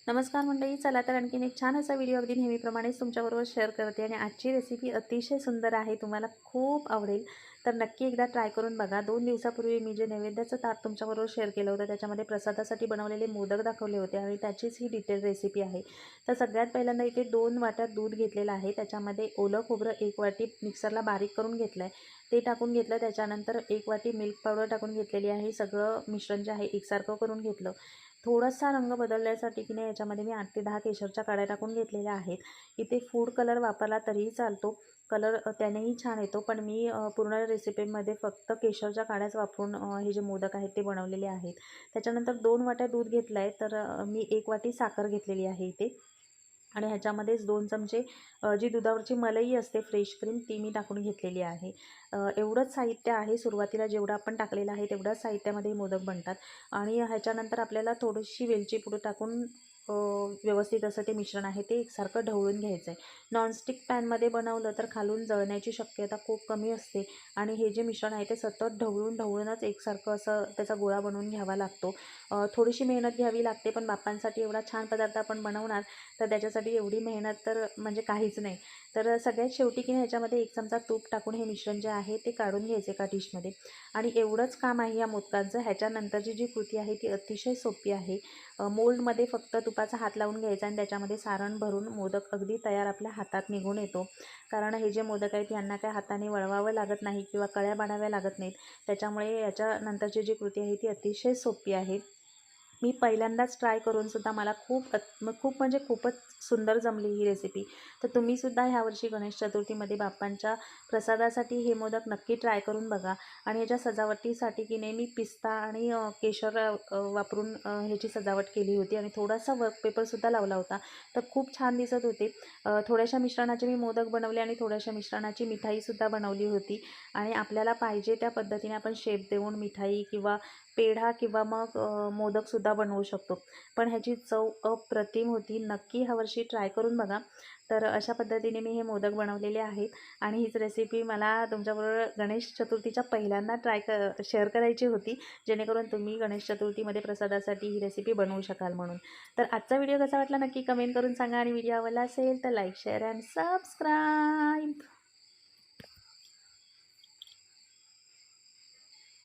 नमस्कार मंडळी, चला तर आणखीन एक छान असा व्हिडिओ अगदी नेहमीप्रमाणेच तुमच्याबरोबर शेअर करते आणि आजची रेसिपी अतिशय सुंदर आहे, तुम्हाला खूप आवडेल. तर नक्की एकदा ट्राय करून बघा. 2 दिवसापूर्वी मी जे नैवेद्याचं ताट तुमच्याबरोबर शेअर केलं होतं, त्याच्यामध्ये प्रसादासाठी बनवलेले मोदक दाखवले होते आणि त्याचीच ही डिटेल रेसिपी आहे. तर सगळ्यात पहिल्यांदा इथे 2 वाट्या दूध घेतलेलं आहे. त्याच्यामध्ये ओलं खोबरं 1 वाटी मिक्सरला बारीक करून घेतलं आहे, ते टाकून घेतलं. त्याच्यानंतर 1 वाटी मिल्क पावडर टाकून घेतलेली आहे. सगळं मिश्रण जे आहे एकसारखं करून घेतलं. थोडासा रंग बदलण्यासाठी की नाही याच्यामध्ये मी 8 ते 10 केशरच्या काड्या टाकून घेतलेल्या आहेत. इथे फूड कलर वापरला तरीही चालतो. कलर त्यानेही छान येतो. पण मी पूर्ण रेसिपीमध्ये फक्त केशरच्या काड्याच वापरून हे जे मोदक आहेत ते बनवलेले आहेत. त्याच्यानंतर 2 वाट्या दूध घेतलं आहे, तर मी 1 वाटी साखर घेतलेली आहे इथे. आणि ह्याच्यामध्येच 2 चमचे जी दुधावरची मलई असते फ्रेश क्रीम ती मी टाकून घेतलेली आहे. एवढंच साहित्य आहे. सुरुवातीला जेवढं आपण टाकलेलं आहे तेवढ्याच साहित्यामध्ये मोदक बनतात. आणि ह्याच्यानंतर आपल्याला थोडीशी वेलची पूड टाकून व्यवस्थित असं ते मिश्रण आहे ते एकसारखं ढवळून घ्यायचं आहे. नॉनस्टिक पॅनमध्ये बनवलं तर खालून जळण्याची शक्यता खूप कमी असते आणि हे जे मिश्रण आहे ते सतत ढवळूनच एकसारखं असं त्याचा गोळा बनवून घ्यावा लागतो. थोडीशी मेहनत घ्यावी लागते, पण बाप्पांसाठी एवढा छान पदार्थ आपण बनवणार तर त्याच्यासाठी एवढी मेहनत तर म्हणजे काहीच नाही. तर सगळ्यात शेवटी की ह्याच्यामध्ये 1 चमचा तूप टाकून हे मिश्रण जे आहे ते काढून घ्यायचे एका डिशमध्ये. आणि एवढंच काम आहे या मोदकांचं. ह्याच्यानंतरची जी कृती आहे ती अतिशय सोपी आहे. मोल्डमध्ये फक्त तुपाचा हात लावून घ्यायचा आणि त्याच्यामध्ये सारण भरून मोदक अगदी तयार आपल्या हातात निघून येतो. कारण हे जे मोदक आहेत यांना काय हाताने वळवावं लागत नाही किंवा कळ्या बांधाव्या लागत नाहीत. त्याच्यामुळे याच्यानंतरची जी कृती आहे ती अतिशय सोपी आहे. मी पहिल्यांदाच ट्राय करूनसुद्धा मला खूप म्हणजे खूपच सुंदर जमली ही रेसिपी. तर तुम्हीसुद्धा ह्यावर्षी गणेश चतुर्थीमध्ये बाप्पांच्या प्रसादासाठी हे मोदक नक्की ट्राय करून बघा. आणि ह्याच्या सजावटीसाठी की नाही मी पिस्ता आणि केशर वापरून ह्याची सजावट केली होती आणि थोडासा वर्क पेपरसुद्धा लावला होता. तर खूप छान दिसत होते. थोड्याशा मिश्रणाचे मी मोदक बनवले आणि थोड्याशा मिश्रणाची मिठाईसुद्धा बनवली होती. आणि आपल्याला पाहिजे त्या पद्धतीने आपण शेप देऊन मिठाई किंवा पेढा किंवा मग मोदकसुद्धा बनवू शकतो. पण ह्याची चव अप्रतिम होती. नक्की ह्यावर्षी ट्राय करून बघा. तर अशा पद्धतीने मी हे मोदक बनवलेले आहेत आणि हीच रेसिपी मला तुमच्याबरोबर गणेश चतुर्थीच्या पहिल्यांदा शेअर करायची होती, जेणेकरून तुम्ही गणेश चतुर्थीमध्ये प्रसादासाठी ही रेसिपी बनवू शकाल म्हणून. तर आजचा व्हिडिओ कसा वाटला नक्की कमेंट करून सांगा आणि व्हिडिओ आवडला असेल तर लाईक, शेअर अँड सबस्क्राईब.